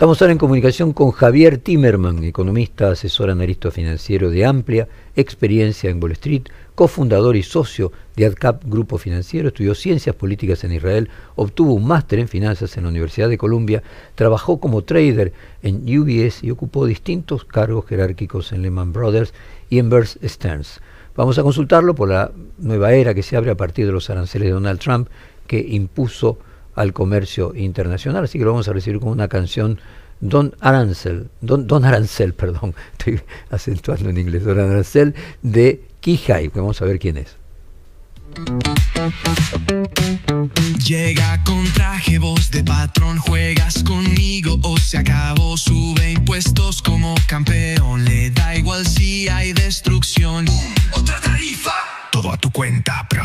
Estamos ahora en comunicación con Javier Timerman, economista, asesor analista financiero de amplia experiencia en Wall Street, cofundador y socio de AdCap Grupo Financiero, estudió ciencias políticas en Israel, obtuvo un máster en finanzas en la Universidad de Columbia, trabajó como trader en UBS y ocupó distintos cargos jerárquicos en Lehman Brothers y en Bear Stearns. Vamos a consultarlo por la nueva era que se abre a partir de los aranceles de Donald Trump que impuso al comercio internacional, así que lo vamos a recibir con una canción Don Arancel, perdón, estoy acentuando en inglés, Don Arancel de Kihai, vamos a ver quién es. Llega con traje, voz de patrón, juegas conmigo o se acabó, sube impuestos como campeón, le da igual si hay destrucción. Otra tarifa, todo a tu cuenta, bro.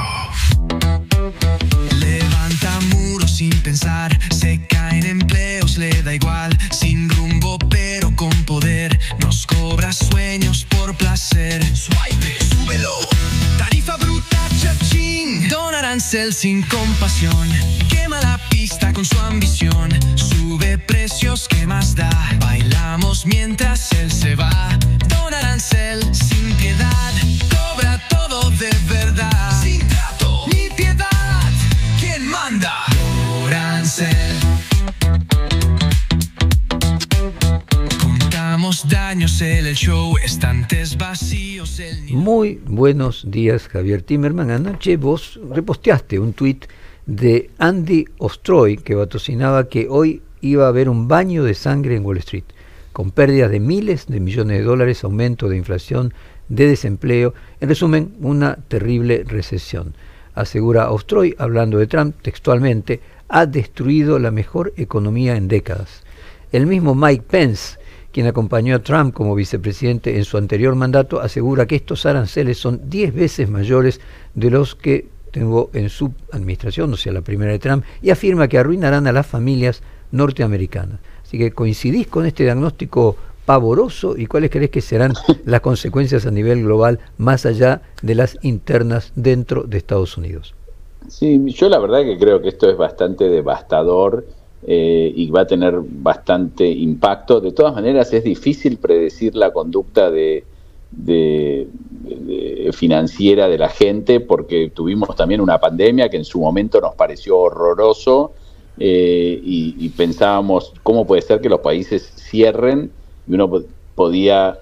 Levanta muros sin pensar, se caen empleos, le da igual, sin rumbo pero con poder, nos cobra sueños por placer. Swipe, súbelo, tarifa bruta, chachín. Don Arancel sin compasión, quema la pista con su ambición, sube precios, ¿qué más da? Bailamos mientras él se va. Don Arancel sin piedad, cobra todo de verdad, sin trato ni piedad. ¿Quién manda? Arancel. Contamos daños, el show, estantes vacíos. Muy buenos días, Javier Timerman. Anoche vos reposteaste un tuit de Andy Ostroy que vaticinaba que hoy iba a haber un baño de sangre en Wall Street, con pérdidas de miles de millones de dólares, aumento de inflación, de desempleo, en resumen, una terrible recesión. Asegura Ostroy, hablando de Trump textualmente, ha destruido la mejor economía en décadas. El mismo Mike Pence, quien acompañó a Trump como vicepresidente en su anterior mandato, asegura que estos aranceles son 10 veces mayores de los que tuvo en su administración, o sea, la primera de Trump, y afirma que arruinarán a las familias norteamericanas. Así que coincidís con este diagnóstico pavoroso, y cuáles crees que serán las consecuencias a nivel global más allá de las internas dentro de Estados Unidos. Sí, yo la verdad que creo que esto es bastante devastador y va a tener bastante impacto. De todas maneras es difícil predecir la conducta financiera de la gente, porque tuvimos también una pandemia que en su momento nos pareció horroroso y pensábamos cómo puede ser que los países cierren, y uno podía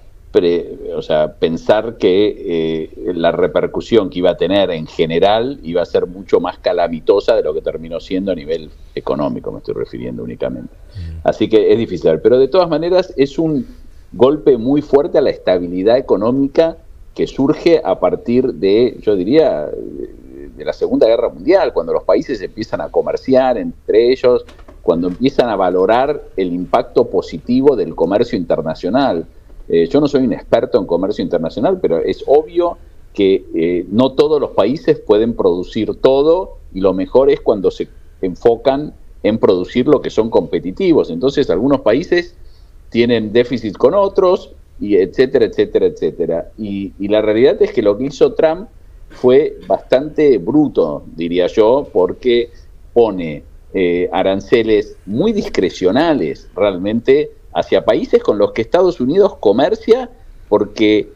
pensar que la repercusión que iba a tener en general iba a ser mucho más calamitosa de lo que terminó siendo a nivel económico, me estoy refiriendo únicamente. Así que es difícil, pero de todas maneras es un golpe muy fuerte a la estabilidad económica que surge a partir de, yo diría, de la Segunda Guerra Mundial, cuando los países empiezan a comerciar entre ellos, cuando empiezan a valorar el impacto positivo del comercio internacional. Yo no soy un experto en comercio internacional, pero es obvio que no todos los países pueden producir todo, y lo mejor es cuando se enfocan en producir lo que son competitivos. Entonces algunos países tienen déficit con otros, y etcétera, etcétera, etcétera. Y la realidad es que lo que hizo Trump fue bastante bruto, diría yo, porque pone aranceles muy discrecionales realmente hacia países con los que Estados Unidos comercia, porque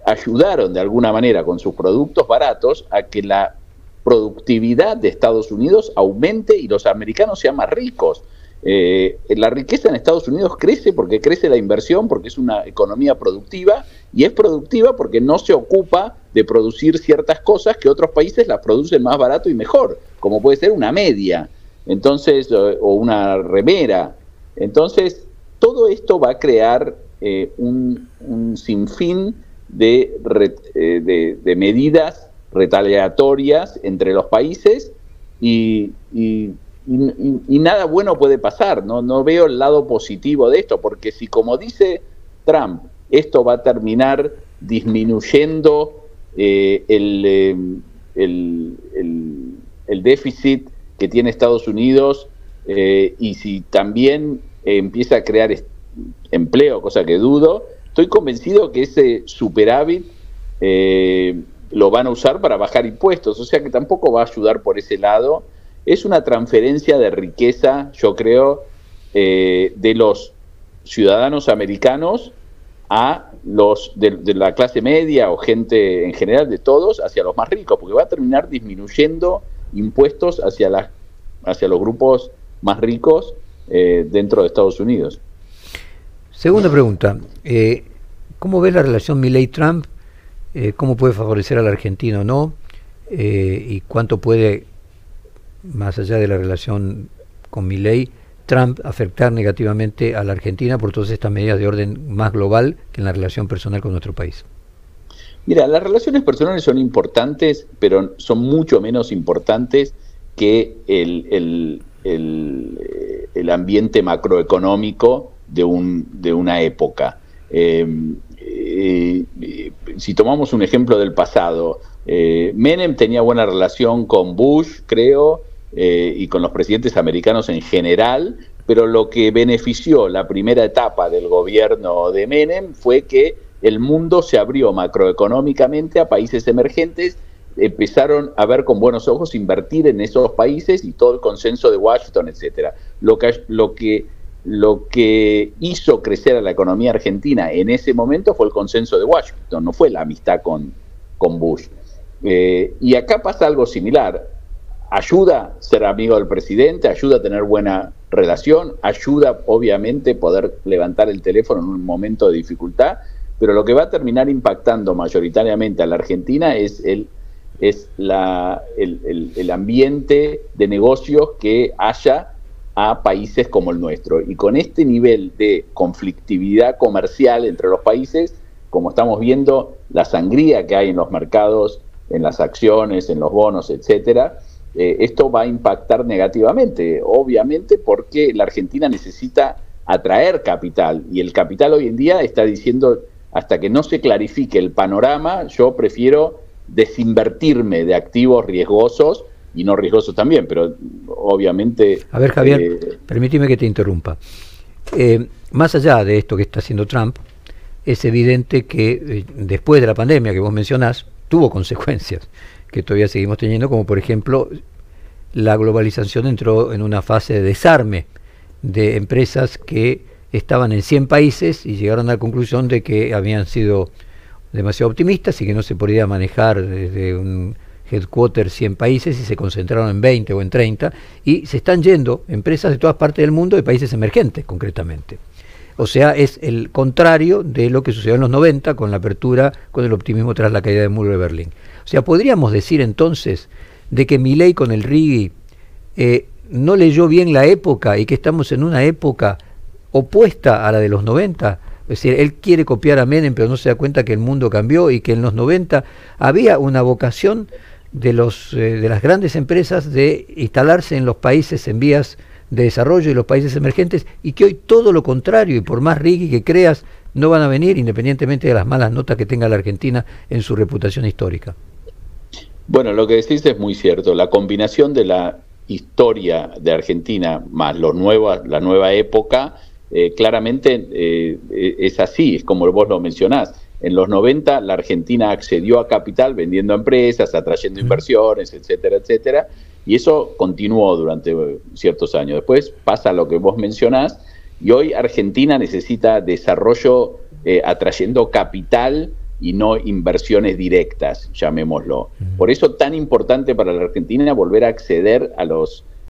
ayudaron de alguna manera con sus productos baratos a que la productividad de Estados Unidos aumente y los americanos sean más ricos. La riqueza en Estados Unidos crece porque crece la inversión, porque es una economía productiva, y es productiva porque no se ocupa de producir ciertas cosas que otros países las producen más barato y mejor, como puede ser una media, entonces, o una remera. Entonces, todo esto va a crear un sinfín de medidas retaliatorias entre los países, y nada bueno puede pasar. No veo el lado positivo de esto, porque si, como dice Trump, esto va a terminar disminuyendo el déficit que tiene Estados Unidos, y si también empieza a crear empleo, cosa que dudo, estoy convencido que ese superávit lo van a usar para bajar impuestos, o sea que tampoco va a ayudar por ese lado. Es una transferencia de riqueza, yo creo, de los ciudadanos americanos a los de la clase media o gente en general, de todos, hacia los más ricos, porque va a terminar disminuyendo impuestos hacia los grupos más ricos dentro de Estados Unidos. Segunda pregunta, ¿cómo ves la relación Milei-Trump? ¿Cómo puede favorecer a la Argentina o no? ¿Y cuánto puede, más allá de la relación con Milei, Trump afectar negativamente a la Argentina por todas estas medidas de orden más global que en la relación personal con nuestro país? Mira, las relaciones personales son importantes, pero son mucho menos importantes que el ambiente macroeconómico de una época. Si tomamos un ejemplo del pasado, Menem tenía buena relación con Bush, creo, y con los presidentes americanos en general, pero lo que benefició la primera etapa del gobierno de Menem fue que el mundo se abrió macroeconómicamente a países emergentes, empezaron a ver con buenos ojos invertir en esos países y todo el consenso de Washington, etcétera. Lo que hizo crecer a la economía argentina en ese momento fue el consenso de Washington, no fue la amistad con Bush. Y acá pasa algo similar. Ayuda ser amigo del presidente, ayuda a tener buena relación, ayuda obviamente poder levantar el teléfono en un momento de dificultad, pero lo que va a terminar impactando mayoritariamente a la Argentina es el ambiente de negocios que haya a países como el nuestro. Y con este nivel de conflictividad comercial entre los países, como estamos viendo, la sangría que hay en los mercados, en las acciones, en los bonos, etcétera, esto va a impactar negativamente, obviamente, porque la Argentina necesita atraer capital, y el capital hoy en día está diciendo, hasta que no se clarifique el panorama, yo prefiero desinvertirme de activos riesgosos, y no riesgosos también, pero obviamente... A ver, Javier, permíteme que te interrumpa. Más allá de esto que está haciendo Trump, es evidente que después de la pandemia que vos mencionás, tuvo consecuencias que todavía seguimos teniendo, como por ejemplo la globalización entró en una fase de desarme de empresas que estaban en 100 países y llegaron a la conclusión de que habían sido demasiado optimistas y que no se podía manejar desde un headquarter 100 países, y se concentraron en 20 o en 30, y se están yendo empresas de todas partes del mundo, de países emergentes concretamente. O sea, es el contrario de lo que sucedió en los 90 con la apertura, con el optimismo tras la caída del muro de Berlín. O sea, podríamos decir entonces de que Milei con el RIGI no leyó bien la época y que estamos en una época opuesta a la de los 90. Es decir, él quiere copiar a Menem, pero no se da cuenta que el mundo cambió y que en los 90 había una vocación de las grandes empresas de instalarse en los países en vías de desarrollo y los países emergentes, y que hoy todo lo contrario, y por más RIGI que creas, no van a venir, independientemente de las malas notas que tenga la Argentina en su reputación histórica. Bueno, lo que decís es muy cierto. La combinación de la historia de Argentina más la nueva época, claramente es así, es como vos lo mencionás. En los 90 la Argentina accedió a capital vendiendo empresas, atrayendo inversiones, etcétera, etcétera, y eso continuó durante ciertos años. Después pasa lo que vos mencionás, y hoy Argentina necesita desarrollo atrayendo capital y no inversiones directas, llamémoslo. Por eso tan importante para la Argentina volver a acceder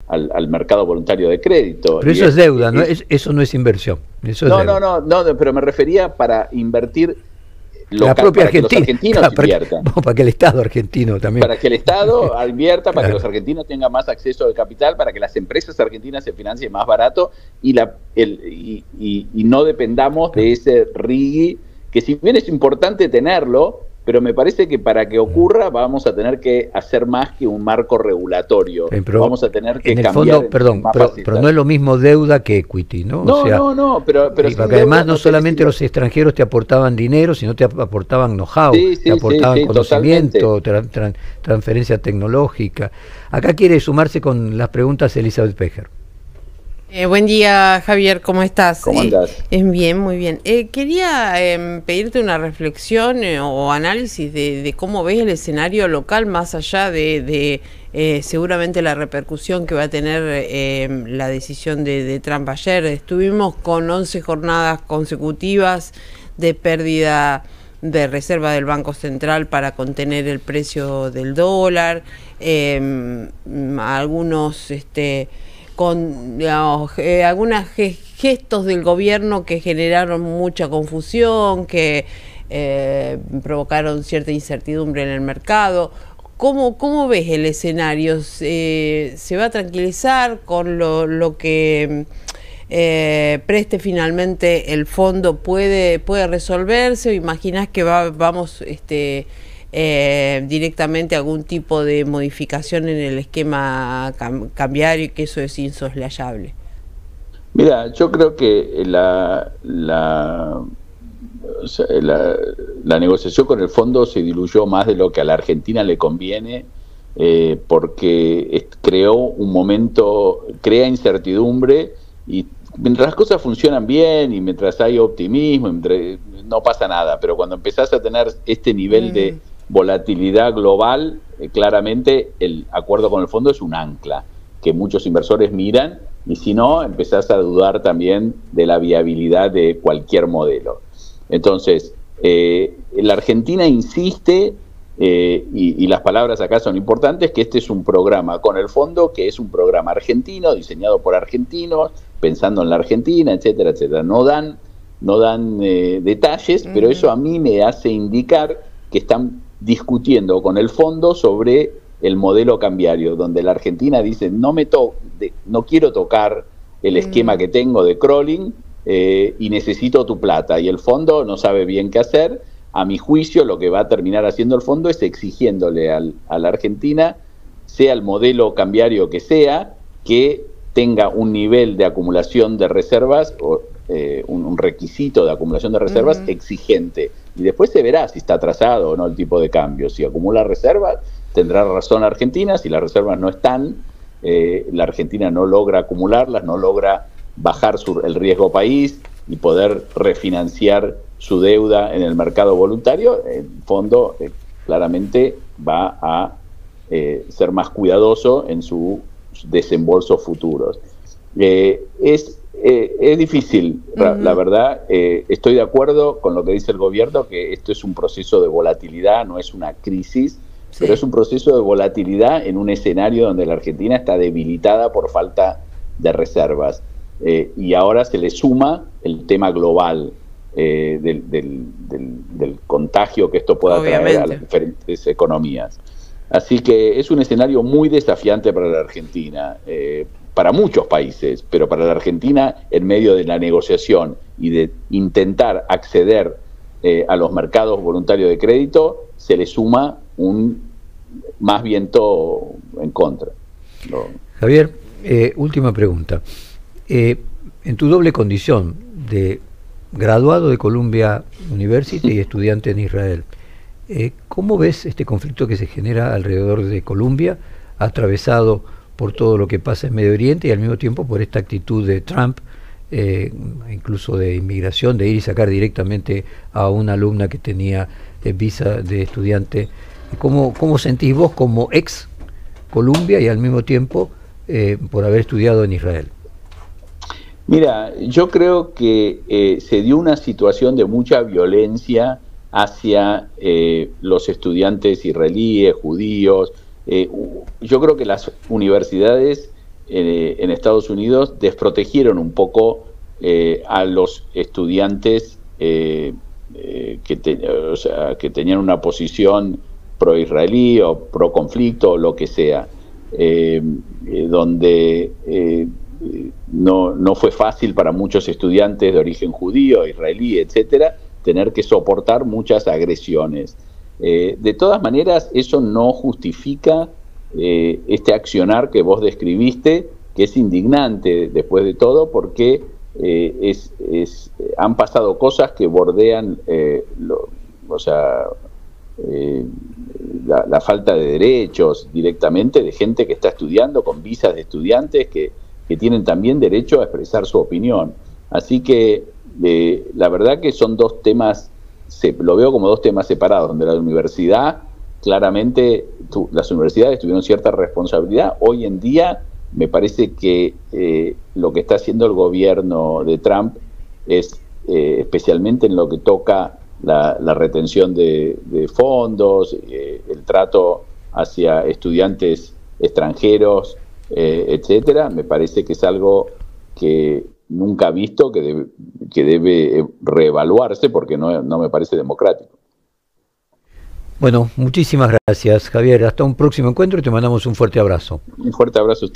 al mercado voluntario de crédito. Pero eso es deuda, ¿no? Eso no es inversión. Eso es deuda. No, pero me refería para invertir la propia Argentina, que los argentinos inviertan. Para que el Estado argentino también. Para que el Estado invierta, para que los argentinos tengan más acceso de capital, para que las empresas argentinas se financien más barato y no dependamos de ese RIGI, que si bien es importante tenerlo, pero me parece que para que ocurra vamos a tener que hacer más que un marco regulatorio. Pero vamos a tener que cambiar. En el fondo, pero no es lo mismo deuda que equity, ¿no? No, o sea, pero porque además no solamente los extranjeros te aportaban dinero, sino te aportaban know-how, te aportaban conocimiento, transferencia tecnológica. Acá quiere sumarse con las preguntas Elizabeth Pejer. Buen día, Javier, ¿cómo estás? ¿Cómo andás? Bien, muy bien. Quería pedirte una reflexión o análisis de cómo ves el escenario local, más allá de seguramente la repercusión que va a tener la decisión de Trump ayer. Estuvimos con 11 jornadas consecutivas de pérdida de reserva del Banco Central para contener el precio del dólar, algunos con algunos gestos del gobierno que generaron mucha confusión, que provocaron cierta incertidumbre en el mercado. ¿Cómo ves el escenario? ¿Se va a tranquilizar con lo que preste finalmente el fondo? ¿Puede resolverse o imaginás que vamos directamente a algún tipo de modificación en el esquema cambiario y que eso es insoslayable? Mira, yo creo que la negociación con el fondo se diluyó más de lo que a la Argentina le conviene, porque creó un momento, crea incertidumbre, y mientras las cosas funcionan bien y mientras hay optimismo, no pasa nada, pero cuando empezás a tener este nivel de volatilidad global, claramente el acuerdo con el fondo es un ancla que muchos inversores miran, y si no, empezás a dudar también de la viabilidad de cualquier modelo. Entonces, la Argentina insiste, y las palabras acá son importantes, que este es un programa con el fondo, que es un programa argentino, diseñado por argentinos, pensando en la Argentina, etcétera, etcétera. No dan detalles, pero eso a mí me hace indicar que están discutiendo con el fondo sobre el modelo cambiario, donde la Argentina dice, no quiero tocar el esquema que tengo de crawling, y necesito tu plata, y el fondo no sabe bien qué hacer. A mi juicio, lo que va a terminar haciendo el fondo es exigiéndole a la Argentina, sea el modelo cambiario que sea, que tenga un nivel de acumulación de reservas, o un requisito de acumulación de reservas exigente, y después se verá si está atrasado o no el tipo de cambio. Si acumula reservas, tendrá razón Argentina. Si las reservas no están, la Argentina no logra acumularlas, no logra bajar el riesgo país y poder refinanciar su deuda en el mercado voluntario, el fondo claramente va a ser más cuidadoso en sus desembolsos futuros. Es difícil, la verdad. Estoy de acuerdo con lo que dice el gobierno, que esto es un proceso de volatilidad, no es una crisis, pero es un proceso de volatilidad en un escenario donde la Argentina está debilitada por falta de reservas. Y ahora se le suma el tema global del contagio que esto pueda traer a las diferentes economías. Así que es un escenario muy desafiante para la Argentina, para muchos países, pero para la Argentina, en medio de la negociación y de intentar acceder a los mercados voluntarios de crédito, se le suma más viento en contra. Javier, última pregunta. En tu doble condición de graduado de Columbia University y estudiante en Israel, ¿cómo ves este conflicto que se genera alrededor de Columbia, atravesado por todo lo que pasa en Medio Oriente y al mismo tiempo por esta actitud de Trump, incluso de inmigración, de ir y sacar directamente a una alumna que tenía visa de estudiante? ¿Cómo sentís vos como ex Columbia y al mismo tiempo por haber estudiado en Israel? Mira, yo creo que se dio una situación de mucha violencia hacia los estudiantes israelíes, judíos. Yo creo que las universidades en Estados Unidos desprotegieron un poco a los estudiantes que tenían una posición pro-israelí o pro-conflicto o lo que sea, donde no fue fácil para muchos estudiantes de origen judío, israelí, etcétera, tener que soportar muchas agresiones. De todas maneras, eso no justifica este accionar que vos describiste, que es indignante después de todo, porque han pasado cosas que bordean la falta de derechos directamente de gente que está estudiando con visas de estudiantes, que que tienen también derecho a expresar su opinión. Así que la verdad que son dos temas, lo veo como dos temas separados, donde la universidad, claramente las universidades tuvieron cierta responsabilidad. Hoy en día me parece que lo que está haciendo el gobierno de Trump es, especialmente en lo que toca la retención de fondos, el trato hacia estudiantes extranjeros, etcétera, me parece que es algo que nunca visto, que debe reevaluarse, porque no me parece democrático. Bueno, muchísimas gracias, Javier. Hasta un próximo encuentro y te mandamos un fuerte abrazo. Un fuerte abrazo a usted.